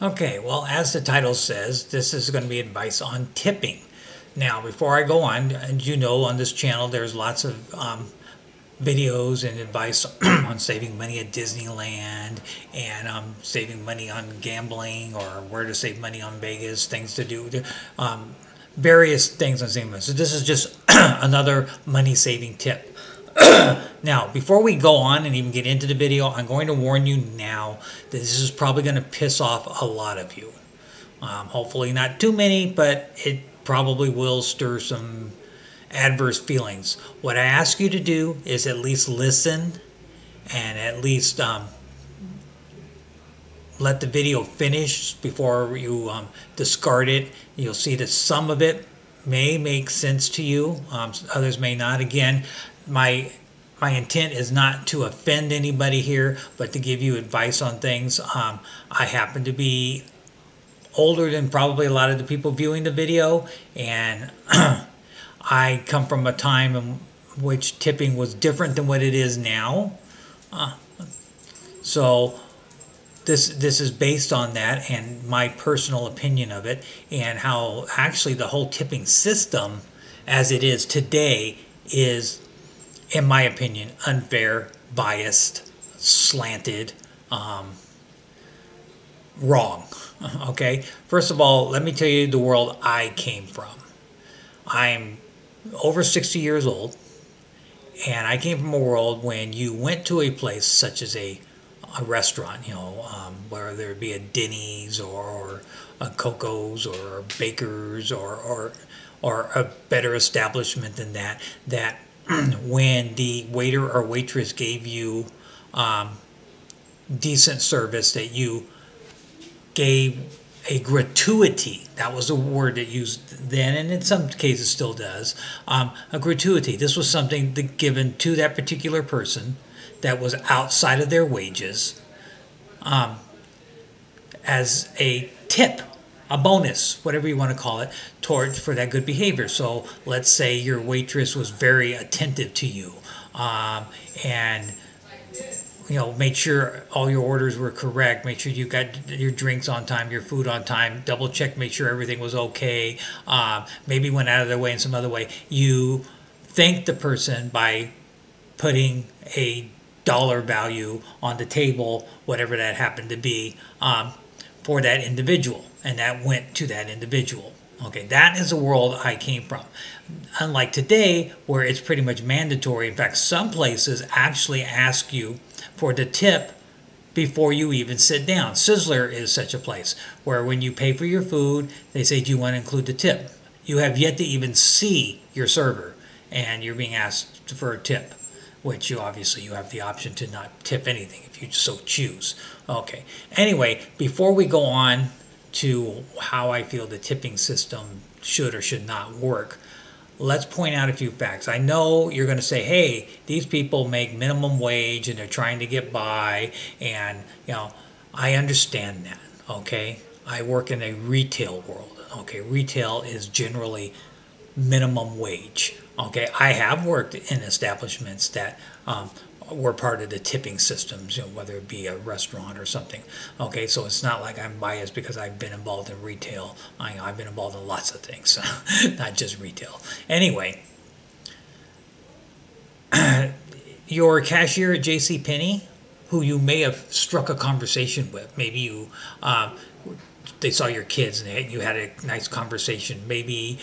Okay, well, as the title says, this is going to be advice on tipping. Now, before I go on, and you know, on this channel, there's lots of videos and advice on saving money at Disneyland and saving money on gambling or where to save money on Vegas, things to do, various things on saving money. So this is just another money saving tip. Now, before we go on and even get into the video, I'm going to warn you now that this is probably going to piss off a lot of you. Hopefully not too many, but it probably will stir some adverse feelings. What I ask you to do is at least listen and at least let the video finish before you discard it. You'll see that some of it may make sense to you, others may not. Again, my intent is not to offend anybody here, but to give you advice on things. I happen to be older than probably a lot of the people viewing the video, and I come from a time in which tipping was different than what it is now. So this is based on that and my personal opinion of it, and how actually the whole tipping system as it is today is, in my opinion, unfair, biased, slanted, wrong. Okay, first of all, let me tell you the world I came from. I'm over 60 years old, and I came from a world when you went to a place such as a restaurant, you know, whether it be a Denny's or a Coco's or a Baker's or a better establishment than that, when the waiter or waitress gave you decent service, that you gave a gratuity. That was a word that used then, and in some cases still does. A gratuity. This was something given to that particular person that was outside of their wages, as a tip, a bonus, whatever you want to call it, for that good behavior. So let's say your waitress was very attentive to you, and made sure all your orders were correct, make sure you got your drinks on time, your food on time, double check, make sure everything was okay, maybe went out of their way in some other way. You thank the person by putting a dollar value on the table, whatever that happened to be, for that individual, and that went to that individual. Okay, that is the world I came from. Unlike today, where it's pretty much mandatory. In fact, some places actually ask you for the tip before you even sit down. Sizzler is such a place where when you pay for your food, they say, do you want to include the tip? You have yet to even see your server, and you're being asked for a tip, which you have the option to not tip anything if you so choose. Okay, anyway, before we go on to how I feel the tipping system should or should not work, let's point out a few facts. I know you're going to say, hey, these people make minimum wage and they're trying to get by, and I understand that. Okay, I work in a retail world. Okay, retail is generally minimum wage. Okay, I have worked in establishments that were part of the tipping systems, whether it be a restaurant or something. Okay, so it's not like I'm biased because I've been involved in retail. I've been involved in lots of things, not just retail. Anyway, your cashier at JCPenney, who you may have struck a conversation with, maybe they saw your kids and you had a nice conversation. Maybe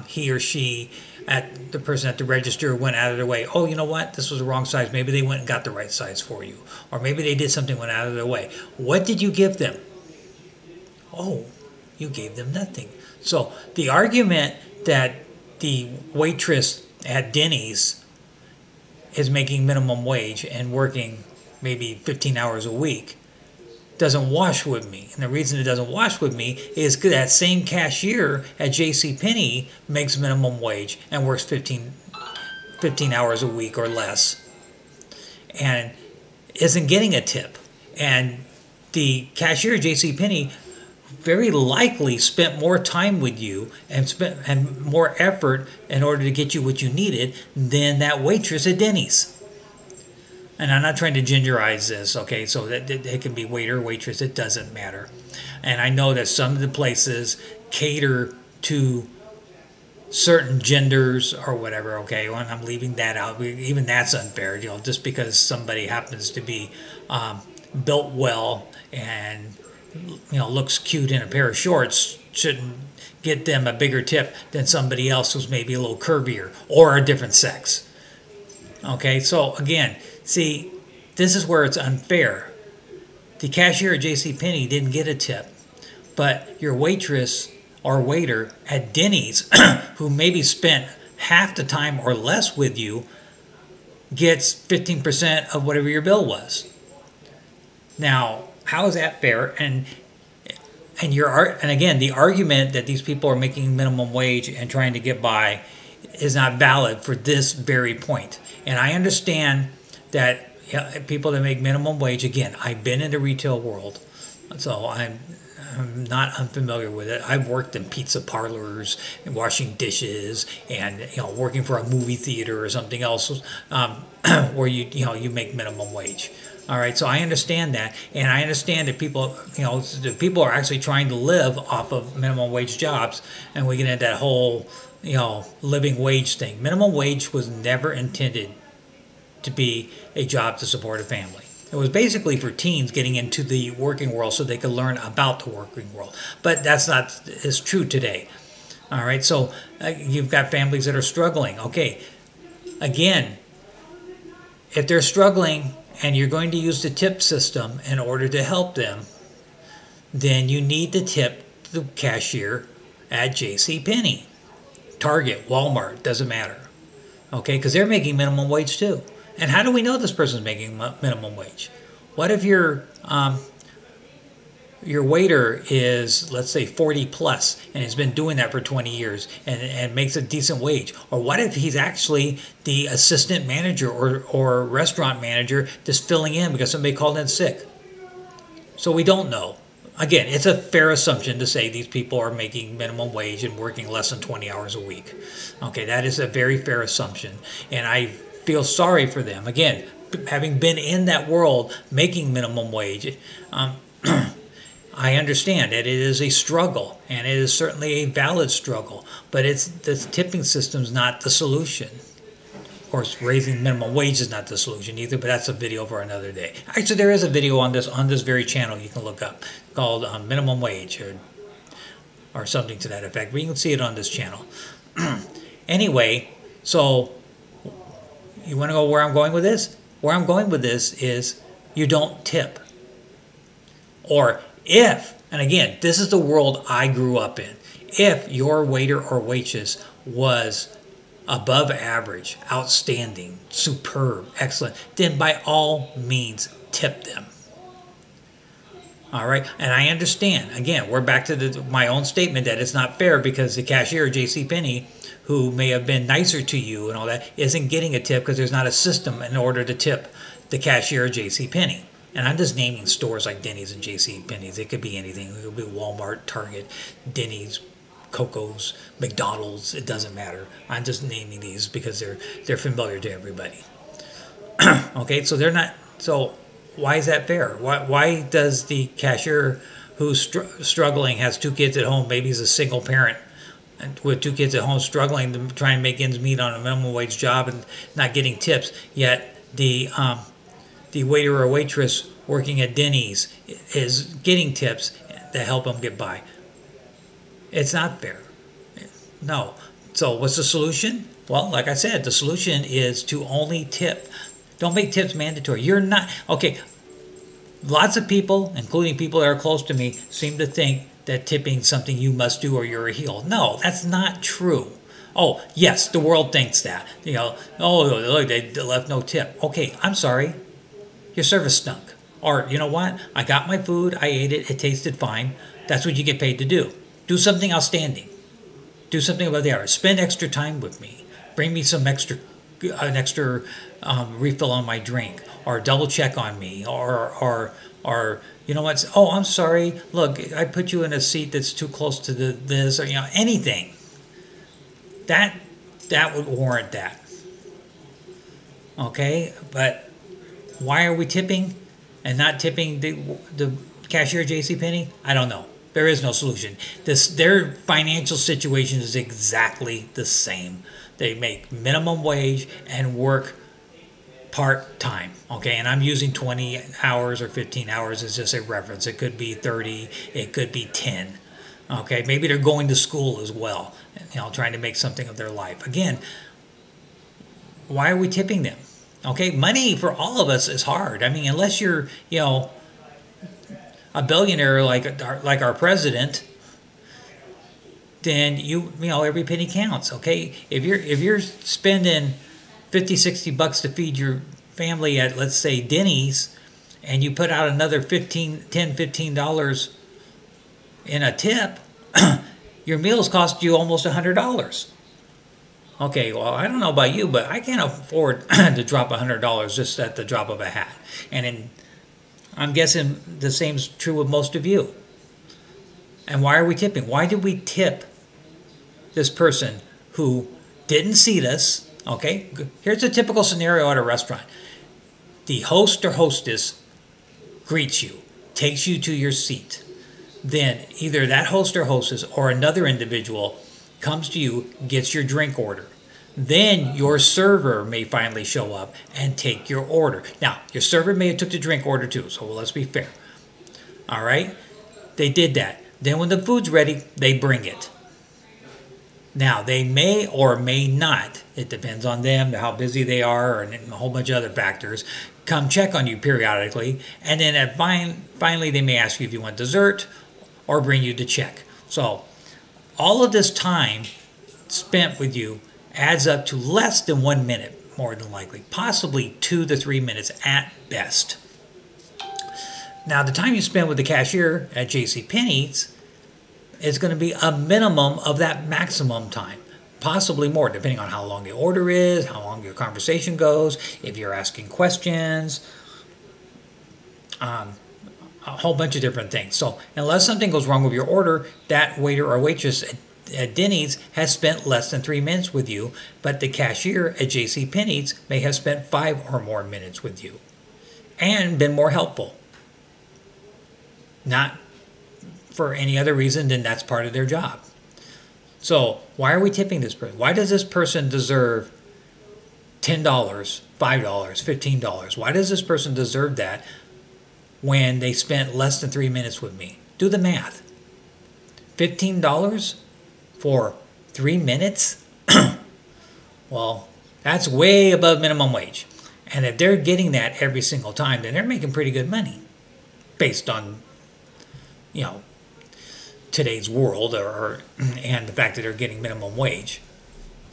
he or she, the person at the register, went out of their way. Oh, you know what? This was the wrong size. Maybe they went and got the right size for you. Or maybe they did something, went out of their way. What did you give them? Oh, you gave them nothing. So the argument that the waitress at Denny's is making minimum wage and working maybe 15 hours a week doesn't wash with me. And the reason it doesn't wash with me is because that same cashier at JCPenney makes minimum wage and works 15 hours a week or less and isn't getting a tip. And the cashier at JCPenney very likely spent more time with you and more effort in order to get you what you needed than that waitress at Denny's. And I'm not trying to gingerize this, okay? So that it can be waiter, waitress, it doesn't matter. And I know that some of the places cater to certain genders or whatever, okay? Well, I'm leaving that out. Even that's unfair, just because somebody happens to be built well and looks cute in a pair of shorts shouldn't get them a bigger tip than somebody else who's maybe a little curvier or a different sex. Okay, so again, see, this is where it's unfair. The cashier at JCPenney didn't get a tip, but your waitress or waiter at Denny's, who maybe spent half the time or less with you, gets 15% of whatever your bill was. Now, how is that fair? And again, the argument that these people are making minimum wage and trying to get by is not valid for this very point. And I understand that people that make minimum wage, again, I've been in the retail world, so I'm not unfamiliar with it. I've worked in pizza parlors and washing dishes, and working for a movie theater or something else, where you make minimum wage. All right, so I understand that, and I understand that people are actually trying to live off of minimum wage jobs, and we get into that whole living wage thing. Minimum wage was never intended to be a job to support a family. It was basically for teens getting into the working world so they could learn about the working world. But that's not as true today. All right, so you've got families that are struggling. Okay, again, if they're struggling and you're going to use the tip system in order to help them, then you need to tip the cashier at JCPenney, Target, Walmart, doesn't matter. Okay, because they're making minimum wage too. And how do we know this person's making minimum wage? What if your waiter is, let's say, 40 plus and has been doing that for 20 years and makes a decent wage? Or what if he's actually the assistant manager or restaurant manager just filling in because somebody called in sick? So we don't know. Again, it's a fair assumption to say these people are making minimum wage and working less than 20 hours a week. Okay, that is a very fair assumption. And I feel sorry for them. Again, having been in that world making minimum wage, I understand that it is a struggle, and it is certainly a valid struggle, but the tipping system is not the solution. Of course, raising minimum wage is not the solution either, but that's a video for another day. Actually, there is a video on this very channel you can look up called minimum wage or something to that effect, but you can see it on this channel. Anyway, so you want to know where I'm going with this? Where I'm going with this is you don't tip. Or if, and again, this is the world I grew up in, if your waiter or waitress was above average, outstanding, superb, excellent, then by all means tip them. All right, and I understand. Again, we're back to my own statement that it's not fair because the cashier at JCPenney, who may have been nicer to you and all that, isn't getting a tip because there's not a system in order to tip the cashier at JCPenney. And I'm just naming stores like Denny's and JCPenney's. It could be anything. It could be Walmart, Target, Denny's, Coco's, McDonald's. It doesn't matter. I'm just naming these because they're familiar to everybody. Okay, so they're not. So why is that fair? Why does the cashier who's struggling, has two kids at home, maybe he's a single parent with two kids at home struggling to try and make ends meet on a minimum wage job and not getting tips, yet the waiter or waitress working at Denny's is getting tips that help them get by? It's not fair. No. So what's the solution? Well, like I said, the solution is to only tip. Don't make tips mandatory. You're not, okay, lots of people, including people that are close to me, seem to think that tipping is something you must do or you're a heel. No, that's not true. Oh, yes, the world thinks that. Oh, look, they left no tip. Okay, I'm sorry. Your service stunk. Or, you know what? I got my food, I ate it, it tasted fine. That's what you get paid to do. Do something outstanding. Do something about the hours. Spend extra time with me. Bring me an extra refill on my drink, or double check on me, or you know what? Oh, I'm sorry. Look, I put you in a seat that's too close to this, or anything. That would warrant that. Okay, but Why are we tipping and not tipping the cashier at JCPenney? I don't know. There is no solution. Their financial situation is exactly the same. They make minimum wage and work part-time, okay? And I'm using 20 hours or 15 hours as just a reference. It could be 30, it could be 10, okay? Maybe they're going to school as well, trying to make something of their life. Again, why are we tipping them? Okay, money for all of us is hard. I mean, unless you're, a billionaire like our president, then every penny counts. Okay, if you're spending 50, 60 bucks to feed your family at, let's say, Denny's, and you put out another $15 in a tip, your meals cost you almost $100. Okay, well, I don't know about you, but I can't afford to drop $100 just at the drop of a hat. And I'm guessing the same is true of most of you. And why are we tipping? Why did we tip this person who didn't seat us? Okay, here's a typical scenario at a restaurant. The host or hostess greets you, takes you to your seat. Then either that host or hostess or another individual comes to you, gets your drink order. Then your server may finally show up and take your order. Now, your server may have took the drink order too, so let's be fair. All right? They did that. Then when the food's ready, they bring it. Now, they may or may not, it depends on them, how busy they are, and a whole bunch of other factors, come check on you periodically. And then finally, they may ask you if you want dessert or bring you the check. So, all of this time spent with you adds up to less than 1 minute, more than likely, possibly 2 to 3 minutes at best. Now, the time you spend with the cashier at JCPenney's is going to be a minimum of that maximum time, possibly more, depending on how long the order is, how long your conversation goes, if you're asking questions, a whole bunch of different things. So unless something goes wrong with your order, that waiter or waitress at Denny's has spent less than 3 minutes with you, but the cashier at JCPenney's may have spent 5 or more minutes with you and been more helpful. Not for any other reason than that's part of their job. So why are we tipping this person? Why does this person deserve $10, $5, $15? Why does this person deserve that when they spent less than 3 minutes with me? Do the math. $15 for 3 minutes? Well, that's way above minimum wage. And if they're getting that every single time, then they're making pretty good money based on, today's world and the fact that they're getting minimum wage.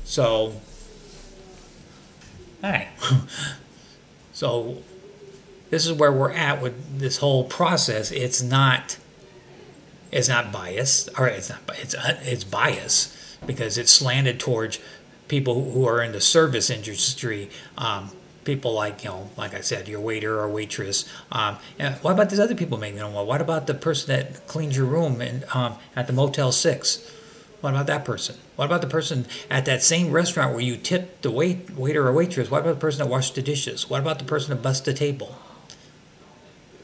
So, all right. So this is where we're at with this whole process. It's not biased, or it's biased because it's slanted towards people who are in the service industry. People like I said, your waiter or waitress. And what about these other people making minimum wage? What about the person that cleans your room at the Motel 6? What about that person? What about the person at that same restaurant where you tip the waiter or waitress? What about the person that washed the dishes? What about the person that bussed the table?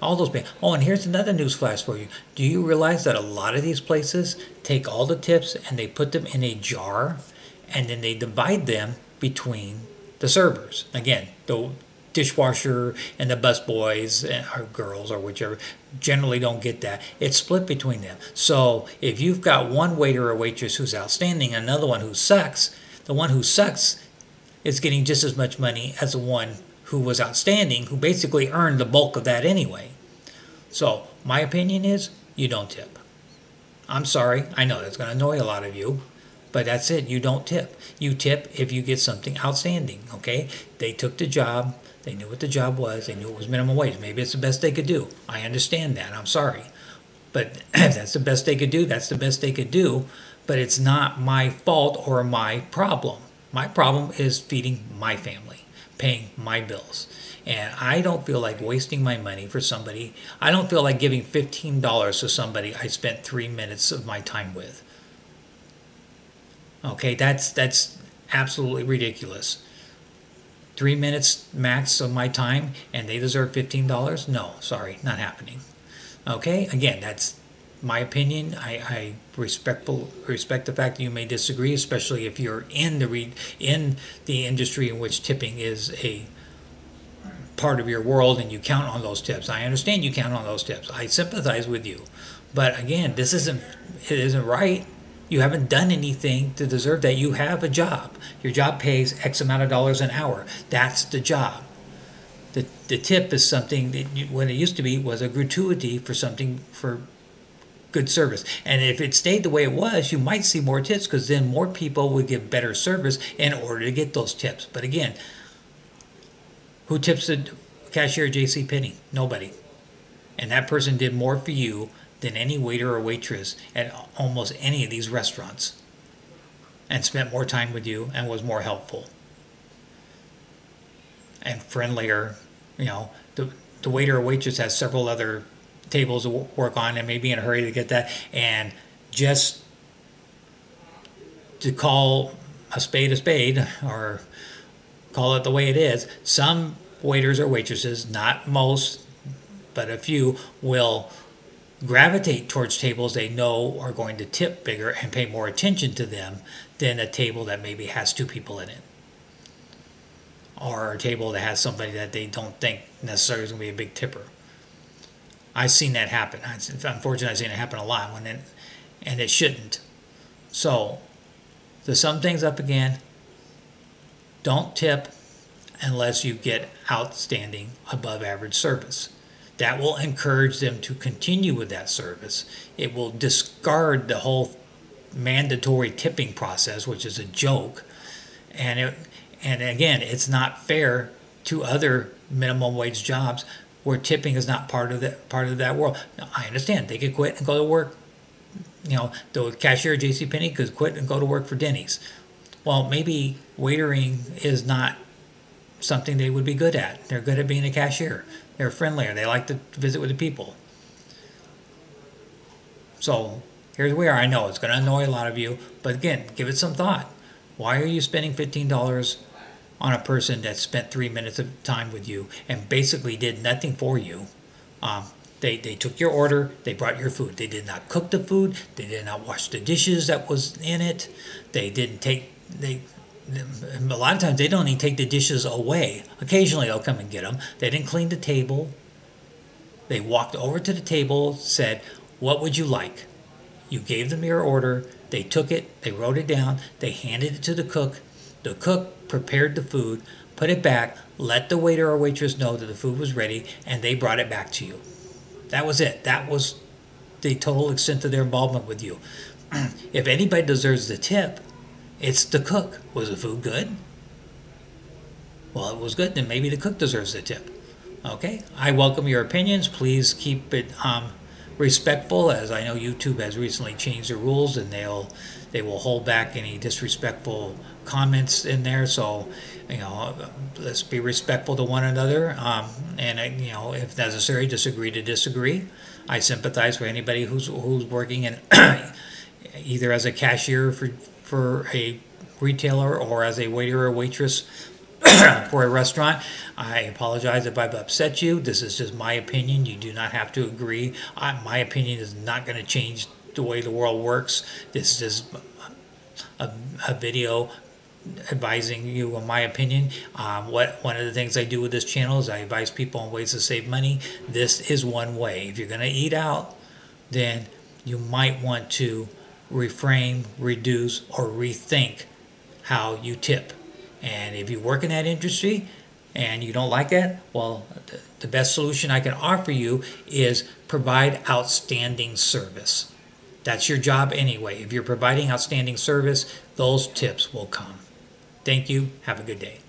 All those people. Oh, and here's another news flash for you. Do you realize that a lot of these places take all the tips and they put them in a jar and then they divide them between the servers? Again, the dishwasher and the busboys or girls or whichever generally don't get that. It's split between them. So if you've got one waiter or waitress who's outstanding and another one who sucks, the one who sucks is getting just as much money as the one who was outstanding, who basically earned the bulk of that anyway. So my opinion is you don't tip. I'm sorry. I know that's going to annoy a lot of you. But that's it. You don't tip. You tip if you get something outstanding, okay? They took the job. They knew what the job was. They knew it was minimum wage. Maybe it's the best they could do. I understand that. I'm sorry. But if that's the best they could do, that's the best they could do. But it's not my fault or my problem. My problem is feeding my family, paying my bills. And I don't feel like wasting my money for somebody. I don't feel like giving $15 to somebody I spent 3 minutes of my time with. Okay, that's absolutely ridiculous 3 minutes max of my time and they deserve $15? No, sorry, not happening. Okay, again, that's my opinion. I respect the fact that you may disagree, especially if you're in the industry in which tipping is a part of your world and you count on those tips. I understand you count on those tips. I sympathize with you. But again, it isn't right. You haven't done anything to deserve that. You have a job. Your job pays X amount of dollars an hour. That's the job. The tip is something that when it used to be was a gratuity for something, for good service. And if it stayed the way it was, you might see more tips, because then more people would give better service in order to get those tips. But again, who tips the cashier at JCPenney? Nobody. And that person did more for you than any waiter or waitress at almost any of these restaurants, and spent more time with you and was more helpful and friendlier. You know, the waiter or waitress has several other tables to work on and may be in a hurry to get that. And just to call a spade, or call it the way it is, some waiters or waitresses, not most, but a few, will gravitate towards tables they know are going to tip bigger and pay more attention to them than a table that maybe has 2 people in it, or a table that has somebody that they don't think necessarily is going to be a big tipper. I've seen that happen. Unfortunately, I've seen it happen a lot, and it shouldn't. So, to sum things up again, don't tip unless you get outstanding, above average service. That will encourage them to continue with that service. It will discard the whole mandatory tipping process, which is a joke. And again, it's not fair to other minimum wage jobs where tipping is not part of that world. Now, I understand they could quit and go to work. You know, the cashier at JCPenney could quit and go to work for Denny's. Well, maybe waitering is not something they would be good at. They're good at being a cashier. They're friendlier. They like to visit with the people. So here's where I know it's going to annoy a lot of you, but again, give it some thought. Why are you spending $15 on a person that spent 3 minutes of time with you and basically did nothing for you? They took your order. They brought your food. They did not cook the food. They did not wash the dishes that was in it. They didn't take... A lot of times they don't even take the dishes away. Occasionally they'll come and get them. They didn't clean the table. They walked over to the table, said, "What would you like?" You gave them your order. They took it. They wrote it down. They handed it to the cook. The cook prepared the food, put it back, let the waiter or waitress know that the food was ready, and they brought it back to you. That was it. That was the total extent of their involvement with you. If anybody deserves the tip, it's the cook. Was the food good? Well, it was good, then maybe the cook deserves the tip. Okay? I welcome your opinions. Please keep it respectful, as I know YouTube has recently changed the rules, and they will hold back any disrespectful comments in there. So, let's be respectful to one another. And if necessary, disagree to disagree. I sympathize with anybody who's working in either as a cashier for a retailer or as a waiter or waitress for a restaurant. I apologize if I've upset you. This is just my opinion. You do not have to agree. My opinion is not going to change the way the world works. This is just a video advising you on my opinion. One of the things I do with this channel is I advise people on ways to save money. This is one way. If you're going to eat out, then you might want to refrain, reduce, or rethink how you tip. And if you work in that industry and you don't like that, well, the best solution I can offer you is provide outstanding service. That's your job anyway. If you're providing outstanding service, those tips will come. Thank you. Have a good day.